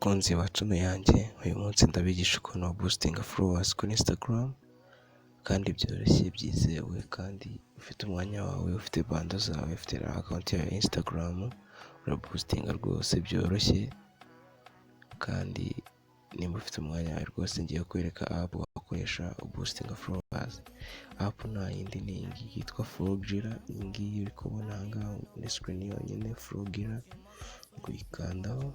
bakunzi ba channel yanjye, uyu munsi ndabigisha ukuntu wa boostinga followers kuri Instagram kandi byoroshye, byizewe kandi ufite umwanya wawe, ufite bando zawe, ufite account ya Instagram, uraboostinga rwose byoroshye. Kandi nimba ufite umwanya wawe rwose, ngiye kwereka app wakoresha boostinga followers. App nta yindi ni iyi yitwa Flowgira. Iyi ngiyi uri kubona aha ngaha muri screen yonyine, Flowgira, kuyikandaho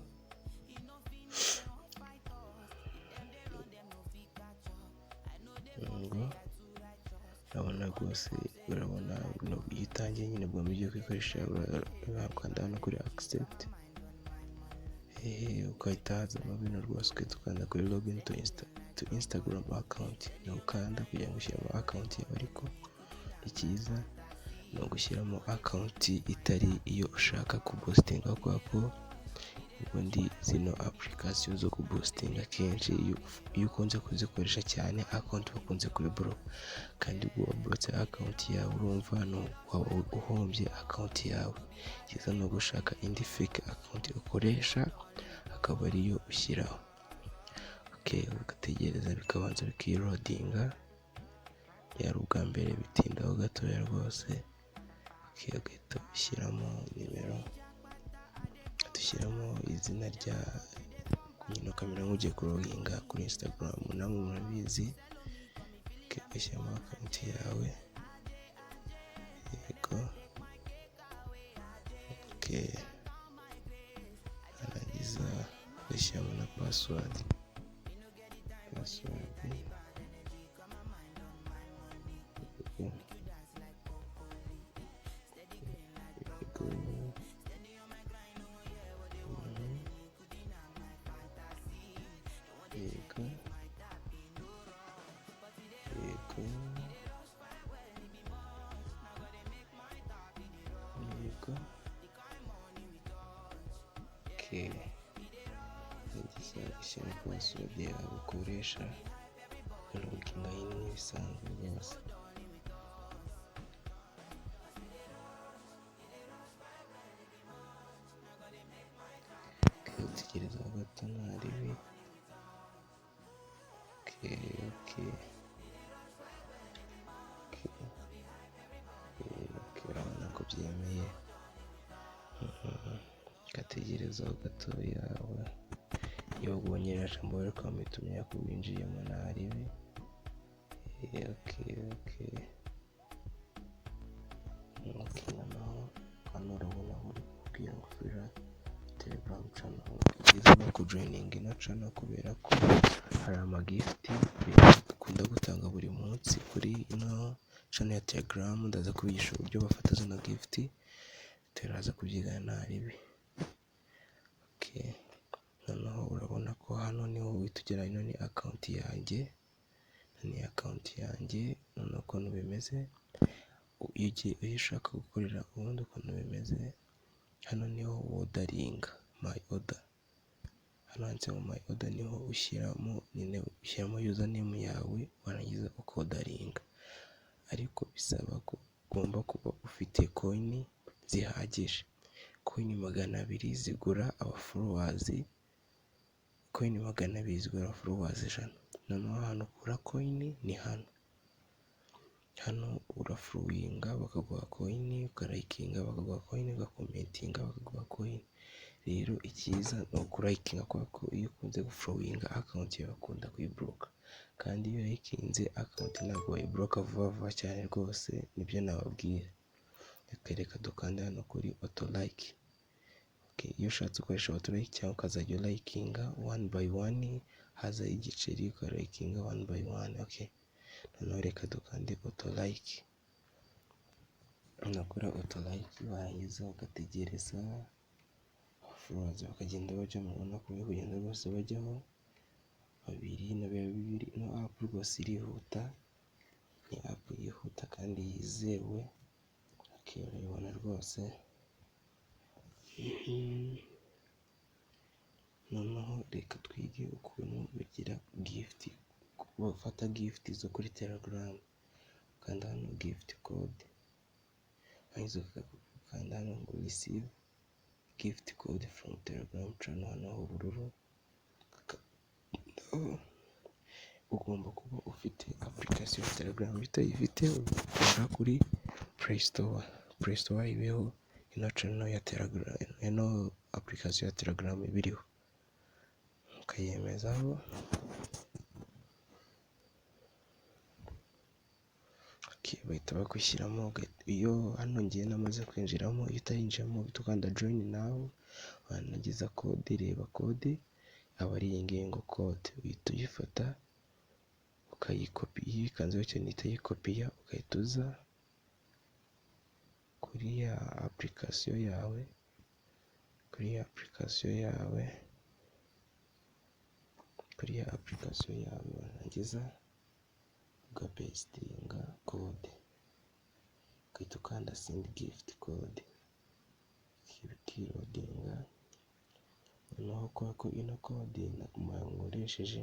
urabona rwose, urabona iyo utangiye nyine bwo mugiye kwikoresha, urakanda hano kuri accept, ukahita hazamo bino rwose, ukanda kuri login to Instagram account. ni ukanda kugira ngo ushyiremo account yawe, ariko icyiza ni ugushyiramo account itari iyo ushaka kuboostinga, kubera ko ubundi zino application zo kuboostinga kenshi iyo ukunze kuzikoresha cyane, account bakunze kuri block, kandi ubwo wablotse account yawe urumva waba uhombye account yawe. Cyiza no gushaka indi fake account ukoresha, akaba ariyo ushyiraho. Ugategereza bikabanza bikirodinga, yari ubwa mbere bitindaho gatoya rwose. Ugahita ushyiramo nimero, dushyiramo izina rya nyine kamera nk'ugiye kuroginga kuri Instagram, namwe murabizi. Ugashyiramo account yawe, yego, arangiza ugashyiramo na password. Ishyira password yawe ukoresha uloginga in nk'ibisanzwe rwose. Utegereza gato ntaribi. Urabona ko byemeye. Ugategerezaho gato yawe, iyo ubonye irajambo welcome itumye ko winjiyemo ntaribi. Noneho hano urabona muri kubwira ngo fira Telegram channel. Byiza no kujoininga ino channel, kubera ko hari amagifti dukunda gutanga buri munsi kuri ino channel ya Telegram. Ndaza kubigisha uburyo bafata zino gifti, turaza kubyigana ntaribi. Noneho urabona ko hano niho witugera. Ino ni account yanjye, noneho ukuntu bimeze, iyo ushaka gukorera ubundi ukuntu bimeze, hano niho wodaringa my order. Hano handitseho my order, niho ushyiramo username yawe, warangiza ukodaringa. Ariko bisaba ko ugomba kuba ufite coin zihagije. Coin 200 zigura abafollowers, coin 200 zigura abafollowers 100. Noneho hano ukura coin ni hano uraflowinga bakaguha coin, ukarayikinga bakaguha coin, ugakomentinga bakaguha coin. Rero icyiza ni ukurayikinga, kubera ko iyo ukunze guflowinga account yawe bakunda kuyibloka, kandi iyo yayikinze account ntabwo wayibloka vuba cyane rwose. Nibyo nababwira. Reka dukande hano kuri auto like. Iyo ushatse ukoresha auto like cyangwa ukazajya urayikinga one by one, haza igiceri ukarayikinga one by one. Noneho reka dukande auto like. Unakora auto like, warangiza ugategereza followers bakagenda bajyamo. Ubona ko biri kugenda rwose bajyaho babiri. Ino app rwose irihuta, ni app yihuta kandi yizewe. Urabibona rwose. Noneho reka twige ukuntu bagira gift, bafata gift zo kuri Telegram. Ukanda hano gift code, hanyuma ukanda hano ngo receive gift code from Telegram channel, hano ubururu ugomba kuba ufite application ya Telegram. Iyo utayifite ukora kuri Play Store ibeho ino channel ya Telegram, ino application ya Telegram ibiriho, ukayemezaho. Bahita bakwishyiramo. Iyo hano ngiye namaze kwinjiramo, iyo utayinjiramo uhita ukanda join now, wanagiza kode, reba kode aba ari iyi ngiyi ngo kode, uhita uyifata ukayikopi, iyo ikanzeho cyane uhita uyikopiya, ugahita uza kuri ya application yawe, warangiza ugapestinga kode, ugahita ukanda send gift code, ikirodinga. Noneho kubera ko ino kode nkoresheje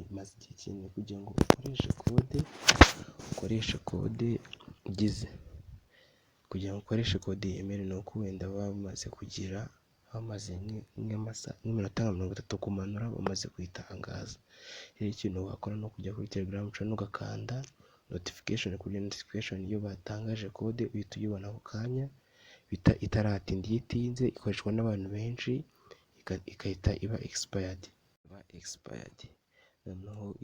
imaze igihe kinini, kugira ngo ukoreshe kode ugize, kugira ngo ukoreshe kode yemewe ni uko wenda bamaze nk'iminota nka 30 kumanura, bamaze kuyitangaza. Rero ikintu wakora no kujya kuri Telegram channel ugakanda notification, kugira notification iyo batangaje kode uhita uyibona ako kanya, itaratinda. iyo itinze ikoreshwa n'abantu benshi, ikahita iba expired. Noneho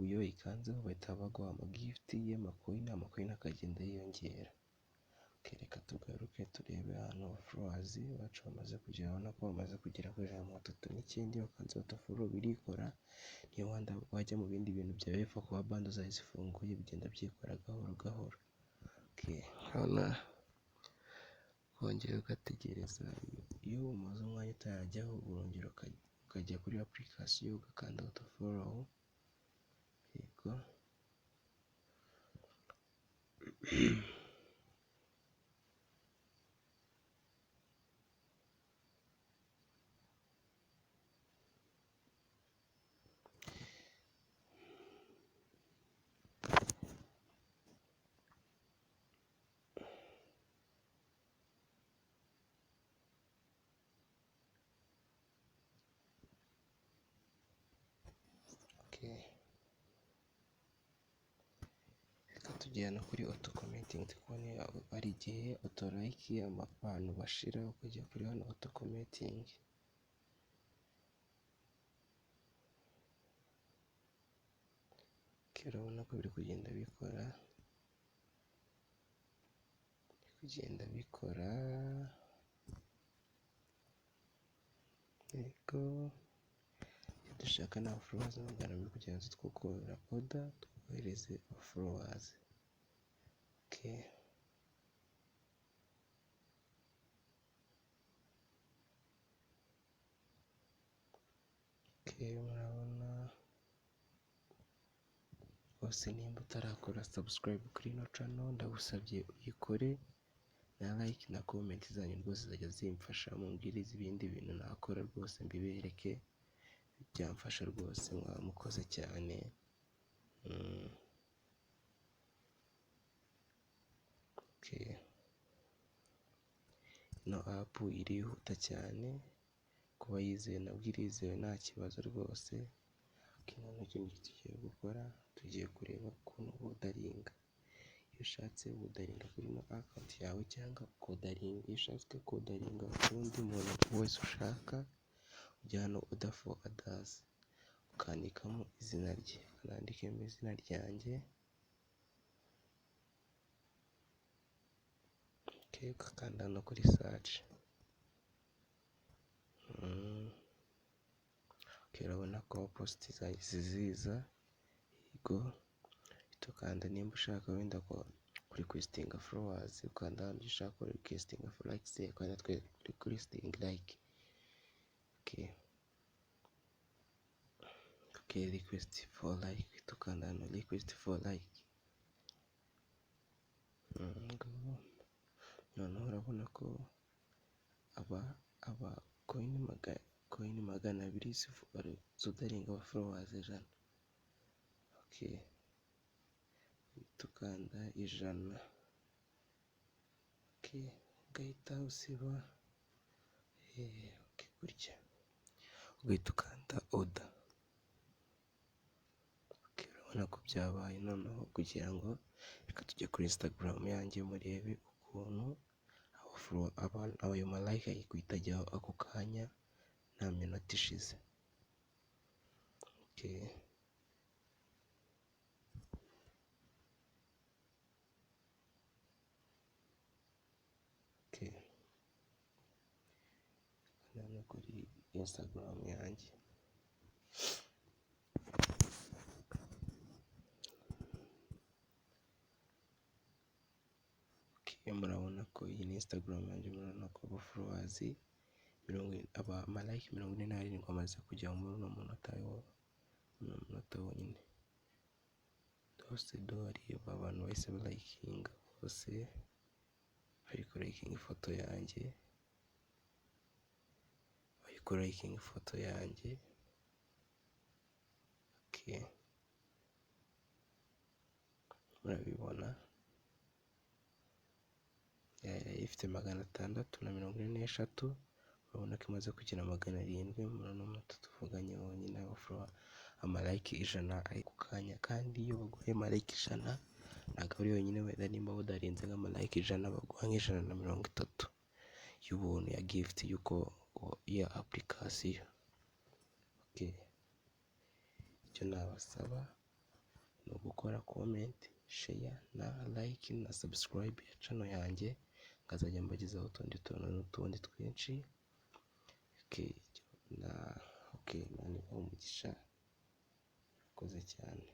iyo ikanzeho bahita baguha amagift y'amacoin akagenda yiyongera. Reka tugaruke turebe ahantu followers bacu bamaze kugera. Urabona ko bamaze kugera kuri 139, bakanze autofollow birikora. Niyo wajya mu bindi bintu byawe bipfa kuba bando zawe zifunguye, bigenda byikora gahoro gahoro. Hano wongera ugategereza. Iyo umaze umwanya utarajyaho, urongera ukajya kuri application ugakanda autofollow. Yego. Reka tujyana kuri auto commenting, tukubone ari igihe auto like abantu bashira, ukajya kuri hano auto commenting. Urabona ko biri kugenda bikora. Yego, dushaka na followers magana kugira ngo twukora order twohereze followers. Murabona bose, nimba utarakora subscribe kuri ino channel, ndagusabye uyikore, na like na comment zanyu rwose zajya zimfasha, mumbwirize ibindi bintu nakora rwose mbibereke, byamfasha rwose, mwamukoze cyane. Ino app irihuta cyane, kuba yizewe nabwo irizewe nta kibazo rwose. None ikintu tugiye gukora, tugiye kureba ukuntu wodaringa. Iyo ushatse wodaringa kuri ino account yawe, cyangwa kodaringa, iyo ushatse kodaringa undi muntu wese ushaka, ujya hano order for others, ukandikamo izina rye, ukandikamo izina ryanjye, ugakanda no kuri search. Urabona ko post zahise ziza. Yego, tukanda nimba ushaka wenda ko requestinga followers, ukanda hano ushaka requestinga for likes, ukanda requesting like. Request for like, tukanda hano request for like. Noneho urabona ko aba coin 200 zodaringa aba followers 100. Tukanda 100. Ugahita usiba gutya, ugahita ukanda order. urabona ko byabaye. Noneho kugira ngo reka tujye kuri Instagram yanjye murebe ukuntu ayo ma like ari guhita ajyaho ako kanya nta minota ishize. Hano kuri Instagram yanjye murabona ko iyi ni Instagram yanjye, murabona ko followers ama like 47 amaze kujya muri uno munota wonyine. Dose doreba abantu bahise balayikinga bose, bari kurayikinga ifoto yanjye, murabibona ifite 643, urabona ko imaze kugira 700 muri uno munota tuvuganye wonyine. Ama like 100 ari ku kanya, kandi iyo baguhaye ama like 100 ntabwo ari yonyine, wenda nimba udarenze nk'ama like 100 baguha nk'130 y'ubuntu ya gift ya application. Icyo nabasaba ni ugukora comment, share na like na subscribe ya channel yanjye, nkazajya mbagezaho utundi tuntu n'utundi twinshi. Nani umugisha, murakoze cyane.